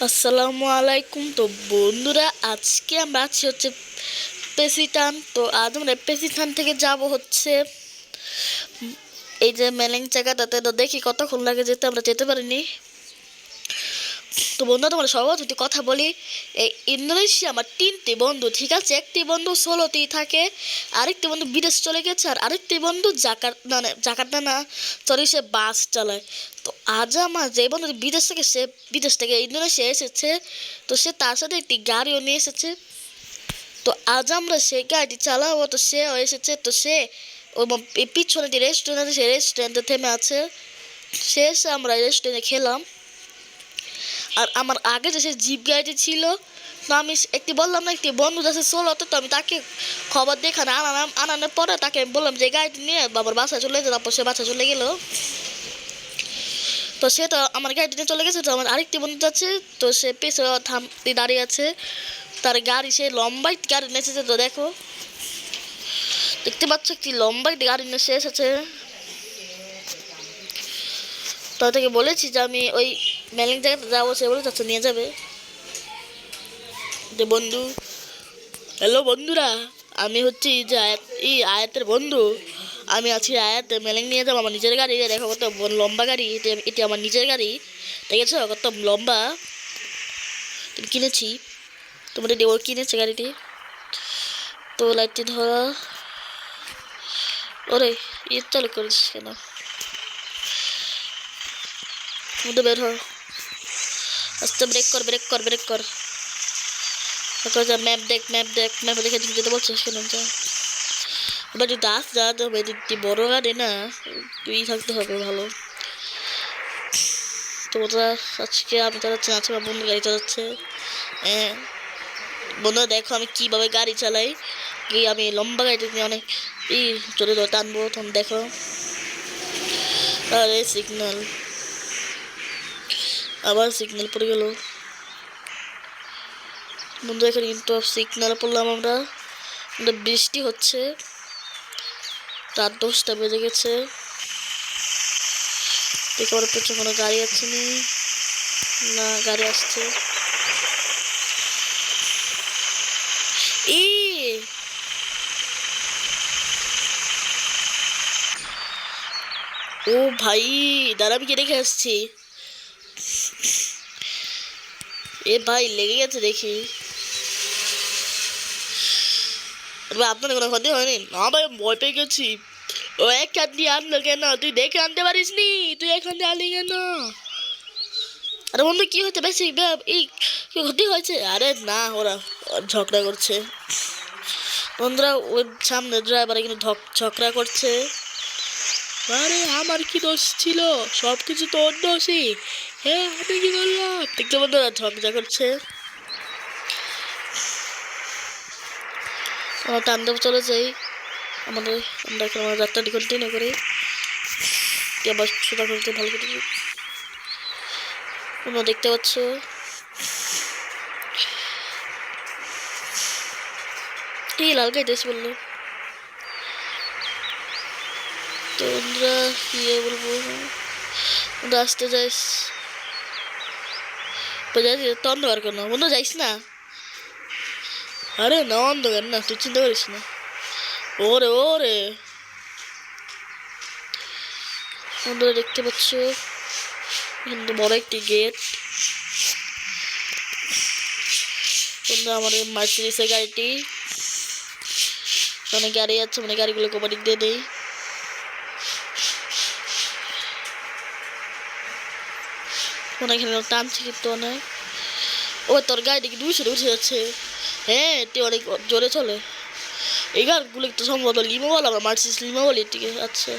আসসালামু আলাইকুম। তো বন্ধুরা, আজকে আমরা আছি হচ্ছে পেসিটান। তো আজ আমরা পেসিটান থেকে যাব হচ্ছে এই যে মেলেং জায়গাটাতে। তো দেখি কতক্ষণ লাগে যেতে, আমরা যেতে পারিনি। তো বন্ধুরা, তোমরা সবার যদি কথা বলি, এই ইন্দোনেশিয়া আমার তিনটি বন্ধু, ঠিক আছে। একটি বন্ধু সোলোতেই থাকে, আরেকটি বন্ধু বিদেশ চলে গেছে, আর আরেকটি বন্ধু জাকার্তা না, সরি, সে বাস চালায়। তো আজ আমার যে বন্ধু বিদেশ থেকে ইন্দোনেশিয়া এসেছে, তো সে তার সাথে একটি গাড়িও নিয়ে এসেছে। তো আজ আমরা সেই গাড়ি চালাবো। তো সেও এসেছে। তো সে ওই পিছনে যে রেস্টুরেন্ট আছে, সেই রেস্টুরেন্টে থেমে আছে। শেষে আমরা রেস্টুরেন্টে খেলাম। আর আমার আগে যে সে জিপ গাড়িটি ছিল, তো আমি একটি বললাম না, একটি বন্ধু যাচ্ছে সোলোতে, তো আমি তাকে খবর দিয়ে এখানে আনানোর পরে তাকে আমি বললাম যে গাড়িটি নিয়ে বাবার বাসায় চলে যেতে। তারপর সে বাসায় চলে গেল। তো সে তো আমার গাড়িটি নিয়ে চলে গেছে। তো আমার আরেকটি বন্ধু যাচ্ছে, তো সে পেছনে দাঁড়িয়ে আছে। তার গাড়ি, সে লম্বা একটি গাড়ি নিয়ে এসেছে। তো দেখো, দেখতে পাচ্ছ, একটি লম্বা একটি গাড়ি নিয়ে সে এসেছে। তো তাকে বলেছি যে আমি ওই মেলিং জায়গাতে যাবো, সে বলে আচ্ছা নিয়ে যাবে। যে বন্ধু, হ্যালো বন্ধুরা, আমি হচ্ছি যে আয়াতের বন্ধু। আমি আছি আয়াতে, মেলেং নিয়ে যাবো আমার নিজের গাড়ি। দেখো কত লম্বা গাড়ি, এটি আমার নিজের গাড়ি। দেখেছো কত লম্বা। তুমি কিনেছি, তোমাদের দেবো কিনেছে গাড়িটি। তো লাইটটি ধরা, ওরে চালু করিস কেন, মধ্যে বের হ, আস্তে ব্রেক কর, ব্রেক কর, ব্রেক কর। ম্যাপ দেখ, ম্যাপ দেখ, ম্যাপ দেখে তুমি যেতে বলছিস কেন? যা, এবার যদি যা যাবে, একটি বড় গাড়ি না, তুই থাকতে হবে ভালো। তো ওটা আজকে আমি চালাচ্ছি, আছে আমার বন্ধু গাড়ি চালাচ্ছে। হ্যাঁ বন্ধুরা, দেখো আমি কীভাবে গাড়ি চালাই। আমি লম্বা গাড়িটা নিয়ে অনেক জোরে জোরে টানবো, তখন দেখো। আরে সিগন্যাল, আবার সিগন্যাল পড়ে গেল বন্ধু। এখানে কিন্তু সিগন্যাল পড়লাম আমরা। বৃষ্টি হচ্ছে, রাত 10টা বেজে গেছে। দেখে ওর পেছনে কোনো গাড়ি আছে নি, না গাড়ি আসছে। ও ভাই, দাঁড়া আমি কে রেখে আসছি। এ ভাই লেগে গেছে দেখি। আপনার কোনো ক্ষতি হয়নি? না ভাই, ভয় পেয়ে গেছি। ও এখান দিয়ে আনলো কেন? তুই দেখে আনতে পারিস নি? তুই এখান দিয়ে আনলি কেন? আরে বন্ধু, কি হচ্ছে বেশি? এই কি ক্ষতি হয়েছে? আরে না, ওরা ঝগড়া করছে বন্ধুরা। ওই সামনে ড্রাইভারে কিন্তু ঝগড়া করছে। আরে আমার কি দোষ ছিল? সব কিছু তো ওর দোষই। হ্যাঁ, আমি কি করলাম? দেখতে বন্ধুরা ঝগড়া করছে। আমরা তাণ্ডব চলে যাই আমাদের। আমরা এখন আমার যাত্রাটি কন্টিনিউ করি। আবার সোজা করতে ভালো করে তোমরা দেখতে পাচ্ছ। এই লাল গাইতেছে বললো। তো বন্ধুরা কি বলবো, আসতে যাইস তো অন্ধকার কেন বন্ধু? যাইস না। আরে না, অন্ধকার না, তুই চিন্তা করিস না। ওরে ওরে বন্ধুরা, দেখতে পাচ্ছ কিন্তু বড় একটি গেট। বন্ধুরা, আমার মার্সিডিসের গাড়িটি, অনেক গাড়ি আছে, মানে গাড়িগুলো কোপারিক দিয়ে দেই। অনেক এখানে টানছে কিন্তু অনেক। ও তোর গাড়ি দেখি 200 উঠে যাচ্ছে। হ্যাঁ, এটি অনেক জোরে চলে। এই গাড়িগুলো একটু সম্ভবত লিমো বলা, আমরা মার্সিডিস লিমো বলি, ঠিক আছে।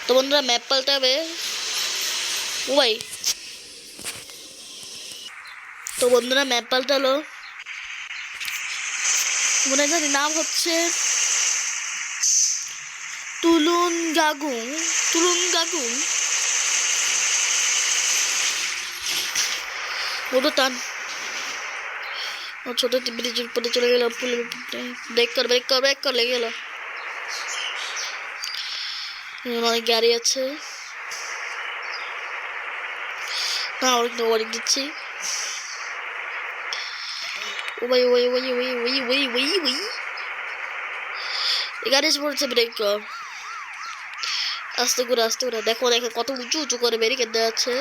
তো বন্ধুরা, ম্যাপ পাল্টাবে। ও ভাই, তো বন্ধুরা ম্যাপ পাল্টালো। মনে জানি নাম হচ্ছে তুলুন গাগুং। তুলুন গাগুং বন্ধু, টান। ছোট ব্রিজের উপরে চলে গেল, পুলের উপরে। ব্রেক কর, ব্রেক কর, ব্রেক কর, লেগে গেল। অনেক গাড়ি আছে না, অনেক দিচ্ছি। ওই ওই ওই ওই ওই ওই ওই ওই এখানে এসে পড়েছে ব্রেক কর আস্তে করে দেখো দেখো কত উঁচু উঁচু করে ব্যারিকেড দেওয়া আছে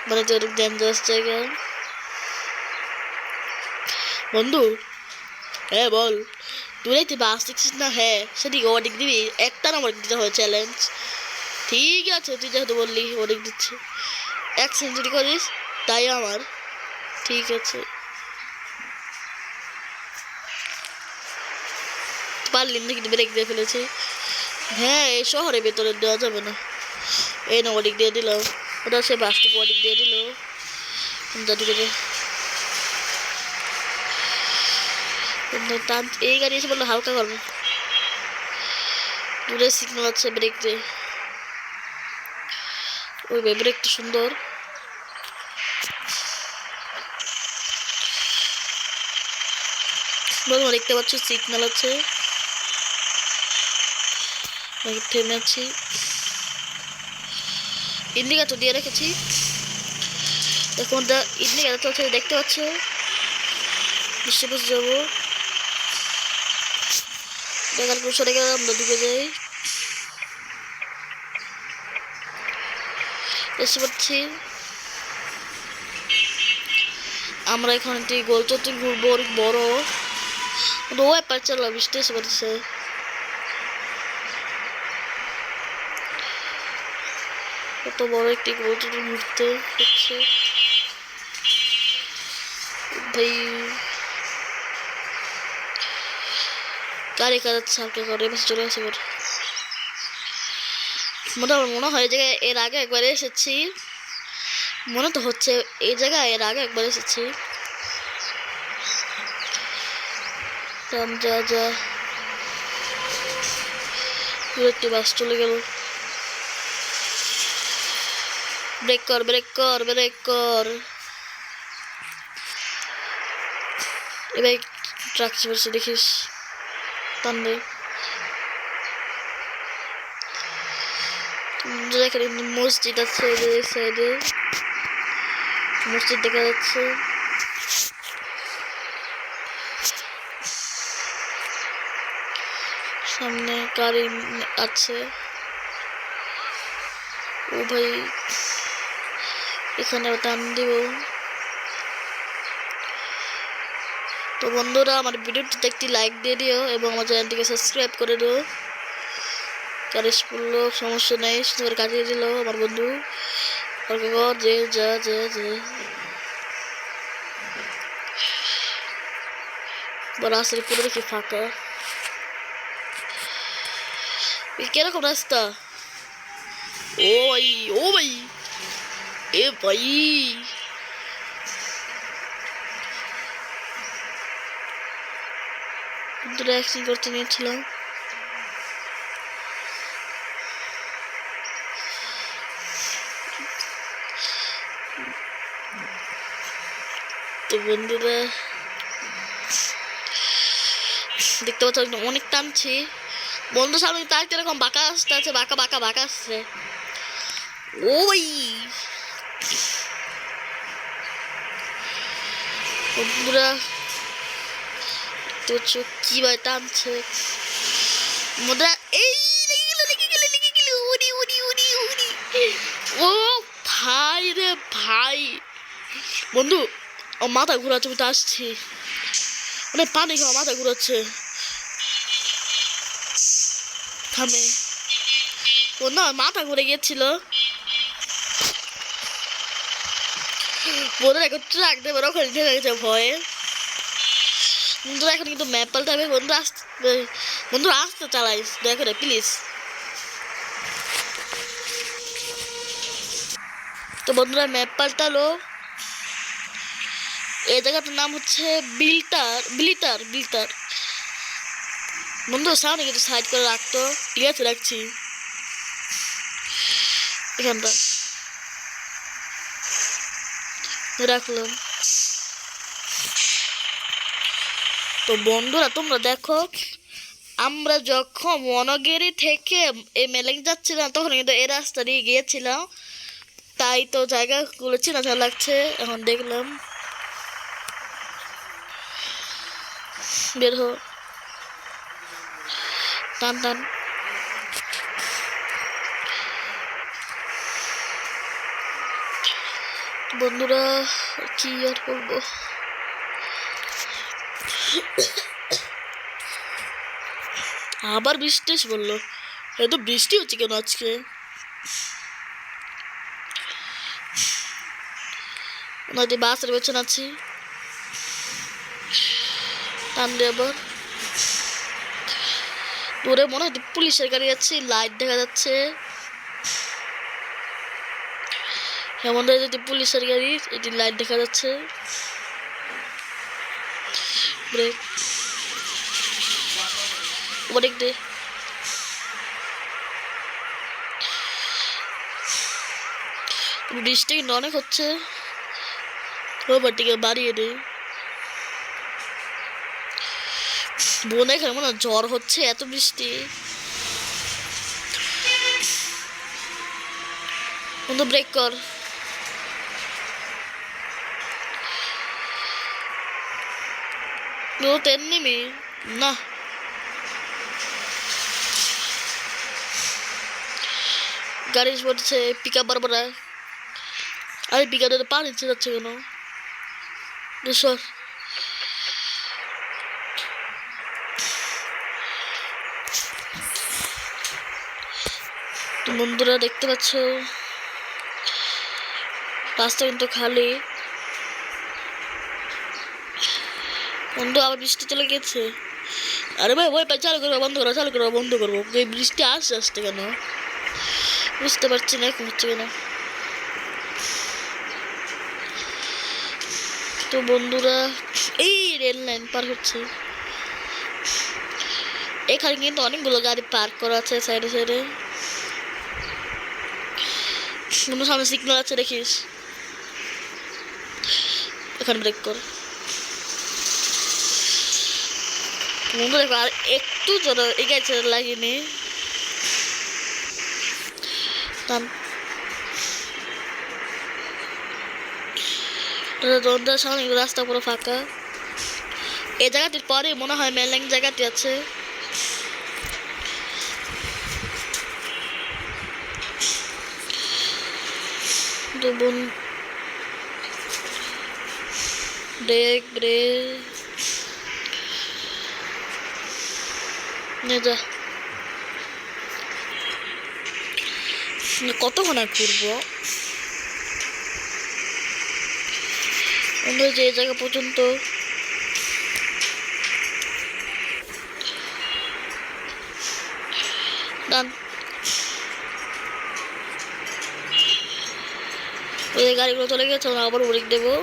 মানে তো অনেক ডেঞ্জারাস জায়গা বন্ধু হ্যাঁ বল তুই তুই বাস দেখছিস না হ্যাঁ সেদিকে ওদিক দিবি একটা নম্বর দিতে হয় চ্যালেঞ্জ ঠিক আছে তুই যেহেতু বললি ওদিক দিচ্ছে 1 সেঞ্চুরি করিস তাই আমার ঠিক আছে পারলি না কিন্তু ব্রেক দিয়ে ফেলেছি হ্যাঁ এই শহরের ভেতরে দেওয়া যাবে না এই না ওদিক দিয়ে দিল ওটা সে বাস থেকে ওদিক দিয়ে দিল ঢুকে এই গাড়ি এসে বললো হালকা করবো দূরে সিগন্যাল আছে ব্রেক দিয়ে ওই ব্রেকটা সুন্দর দেখতে পাচ্ছ সিগন্যাল আছে থেমে আছি ইন্ডিকেটর দিয়ে রেখেছি এখন ইন্ডিকেটর চলছে দেখতে পাচ্ছ বসে বসে যাবো দেখার পর সরে গেলে আমরা ঢুকে যাই এসে পাচ্ছি আমরা এখানে একটি গোল চত্বর ঘুরবো অনেক বড় ও একবার চালা বৃষ্টি এসে পড়ছে কত বড় একটি গোল চত্বর ঘুরতে হচ্ছে ভাই গাড়ি কাটাচ্ছে হালকা করে বেশি চলে আসে মোটামুটি মনে হয় যে এর আগে একবার এসেছি মনে তো হচ্ছে এই জায়গায় এর আগে একবার এসেছি যা যা একটি বাস চলে গেল ব্রেক কর ব্রেক কর ব্রেক কর এবার ট্রাক চলছে দেখিস টানবে এখানে মসজিদ আছে সাইডে মসজিদ দেখা যাচ্ছে সামনে গাড়ি আছে ও ভাই এখানে টান দিব তো বন্ধুরা আমার ভিডিওটিতে একটি লাইক দিয়ে দিও এবং আমার চ্যানেলটিকে সাবস্ক্রাইব করে দিও কারেস পড়লো সমস্যা নেই সুন্দর কাটিয়ে দিল আমার বন্ধু যে যা যা যা রাস্তার পুরো দেখি ফাঁকা কিরকম রাস্তা ও ভাই এ ভাই দুটো অ্যাক্সিডেন্ট করতে নিয়েছিলাম তো বন্ধুরা দেখতে পাচ্ছ অনেক টানছি বন্ধু সামনে তাই এরকম বাঁকা আসতে আছে বাঁকা বাঁকা বাঁকা আসছে ওই বন্ধুরা তো কি ভাই টানছে বন্ধুরা এই লেগে গেল উড়ি উড়ি উড়ি উড়ি ও ভাই রে ভাই বন্ধু ও মাথা ঘুরাচ্ছে আমি তো আসছি অনেক পানি খাওয়া মাথা ঘুরাচ্ছে থামে বন্ধু আমার মাথা ঘুরে গিয়েছিল বন্ধুরা এখন ট্রাক দেবে ওখানে ঢেকে গেছে ভয়ে বন্ধুরা এখন কিন্তু ম্যাপ পাল্টে হবে বন্ধুরা আসতে চালাইস দয়া করে প্লিজ তো বন্ধুরা ম্যাপ পাল্টালো এই জায়গাটার নাম হচ্ছে বিলিটার বন্ধু সামনে কিন্তু সাইড করে রাখতো ঠিক আছে রাখছি এখানটা রাখলাম তো বন্ধুরা তোমরা দেখো আমরা যখন মনগিরি থেকে এই মেলেং যাচ্ছিলাম তখন কিন্তু এই রাস্তা দিয়ে গিয়েছিলাম তাই তো জায়গাগুলো চেনা লাগছে এখন দেখলাম বের হো, টান টান। বন্ধুরা কি আর বলবো, আবার বৃষ্টি এসে বললো। এত বৃষ্টি হচ্ছে কেন আজকে? নদী বাসের পেছনে আছি, টান দিয়ে আবার। দূরে মনে হয় পুলিশের গাড়ি যাচ্ছে, লাইট দেখা যাচ্ছে। এমন যদি পুলিশের গাড়ি, এটি লাইট দেখা যাচ্ছে। ব্রেক, ব্রেক দে। বৃষ্টি কিন্তু অনেক হচ্ছে, দিকে বাড়িয়ে দে। বোন এখানে মনে হয় জ্বর হচ্ছে, এত বৃষ্টি। বন্ধু ব্রেক কর। তেমনি না, গাড়ি পড়ছে পিক আপ বারবার। আরে পিক আপে পা নিচে যাচ্ছে কেন? সর। বন্ধুরা দেখতে পাচ্ছ রাস্তা কিন্তু খালি। বন্ধু আবার বৃষ্টি চলে গেছে। আরে ভাই ওই চালু করবো, বন্ধ করো, চালু করবো, বন্ধ করবো। এই বৃষ্টি আসতে আসতে কেন বুঝতে পারছি না, এখন হচ্ছে কেন। তো বন্ধুরা এই রেল লাইন পার হচ্ছে, এখানে কিন্তু অনেকগুলো গাড়ি পার্ক করা আছে সাইডে সাইডে। সামনে সিগন্যাল আছে দেখিস, এখানে ব্রেক কর। বন্ধু দেখো আর একটু জোর এগিয়েছে, লাগেনি। সামনে রাস্তা পুরো ফাঁকা। এই জায়গাটির পরে মনে হয় মেলেং জায়গাটি আছে। ব্রেক ব্রেক যা, কতক্ষণ আর ঘুরবো? যে জায়গা পর্যন্ত ওই গাড়িগুলো চলে গেছে, আবার ব্রেক দেবো।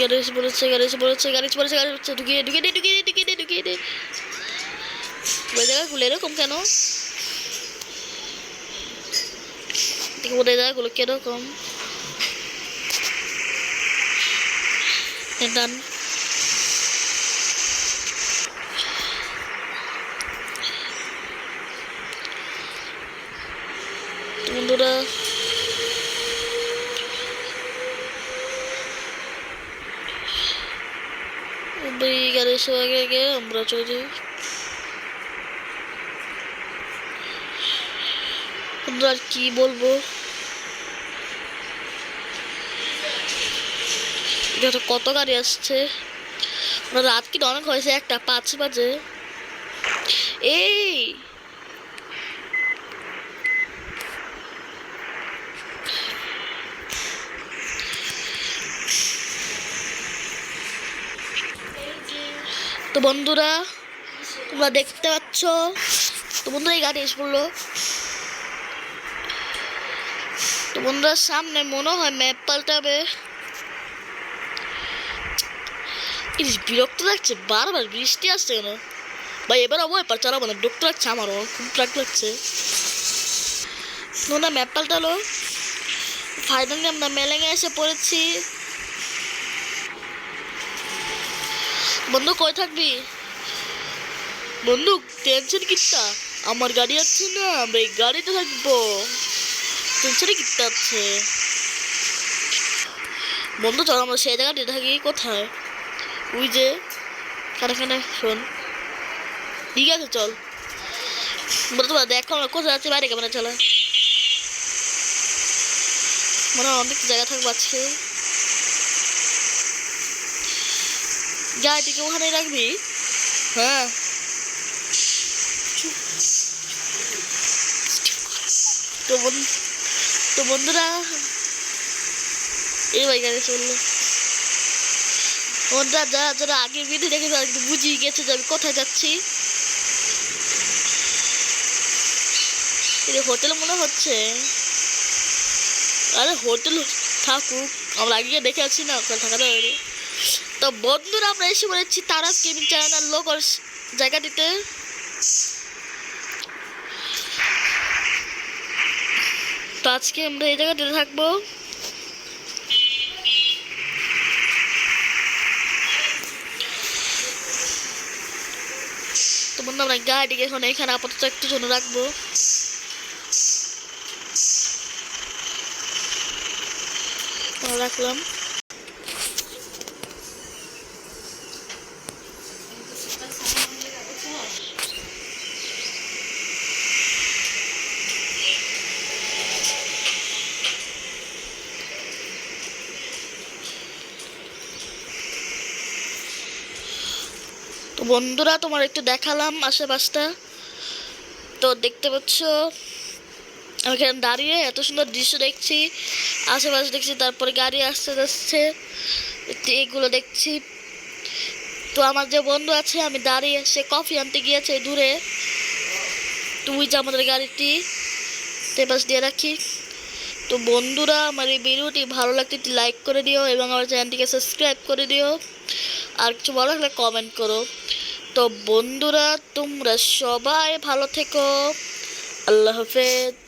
গাড়ি এসে পড়েছে, গাড়ি এসে পড়েছে, গাড়ি এসে পড়েছে, গাড়ি হচ্ছে ঢুকিয়ে ঢুকিয়ে দে, ঢুকিয়ে দে, ঢুকিয়ে দে, ঢুকিয়ে দে। ওই জায়গাগুলো এরকম কেন? ওই জায়গাগুলো কিরকম? ডান। বন্ধুরা গাড়ি এসে আগে আগে আমরা চলে যাই। আর কি বলবো, কত গাড়ি আসছে। রাত কিন্তু অনেক হয়েছে, 1:05 বাজে। এই তো বন্ধুরা তোমরা দেখতে পাচ্ছ, তো বন্ধুরা এই গাড়ি এসে পড়লো। তো বন্ধুরা সামনে মনে হয় ম্যাপ পাল্টাবে। বিরক্ত লাগছে, বারবার বৃষ্টি আসছে কেন ভাই? এবার ওই পার চালাবো না, বিরক্ত লাগছে, আমারও খুব রাগ লাগছে। না ম্যাপ পাল্টালো, ফাইনালি আমরা মেলেঙে এসে পড়েছি। বন্ধু কই থাকবি বন্ধু? টেনশন কিসটা, আমার গাড়ি আছে না, আমরা এই গাড়িতে থাকবো। সেটা কিনতে হচ্ছে বন্ধু। চল আমরা সেই জায়গাটা থাকি কোথায়, ওই যে কারখানা। শোন, ঠিক আছে চল বন্ধু, তোমরা দেখো আমরা কোথায় যাচ্ছি, বাইরে কেমন চলা মনে হয় অনেক জায়গা থাকবো আজকে। গাড়িটিকে ওখানে রাখবি। হ্যাঁ তো বন্ধুরা এই ভাই গাড়ি চললো। বন্ধুরা যারা আগে ভিডিও দেখে তারা একটু বুঝিয়ে গেছে যে আমি কোথায় যাচ্ছি। হোটেল মনে হচ্ছে, আরে হোটেল থাকুক, আমরা আগে দেখে আছি না ওখানে থাকাতে হয়নি। তো বন্ধুরা আমরা এসে বলেছি তারাস গেমিং চ্যানেল লোকাল জায়গাটিতে। তো আজকে আমরা এই জায়গাটিতে থাকবো। তো বন্ধু আমরা গাড়িটিকে এখন এখানে আপাতত একটু জন্য রাখবো। রাখলাম। তো বন্ধুরা তোমার একটু দেখালাম আশেপাশটা। তো দেখতে পাচ্ছ আমি এখানে দাঁড়িয়ে এত সুন্দর দৃশ্য দেখছি, আশেপাশে দেখছি, তারপরে গাড়ি আসতে যাচ্ছে, এগুলো দেখছি। তো আমার যে বন্ধু আছে আমি দাঁড়িয়ে, সে কফি আনতে গিয়েছে দূরে। তুই যে আমাদের গাড়িটি পাশ দিয়ে রাখি। তো বন্ধুরা আমার এই ভিডিওটি ভালো লাগলে একটি লাইক করে দিও এবং আমার চ্যানেলটিকে সাবস্ক্রাইব করে দিও, আর কিছু ভালো লাগলে কমেন্ট করো। তো বন্ধুরা তোমরা সবাই ভালো থেকো, আল্লাহ হাফেজ।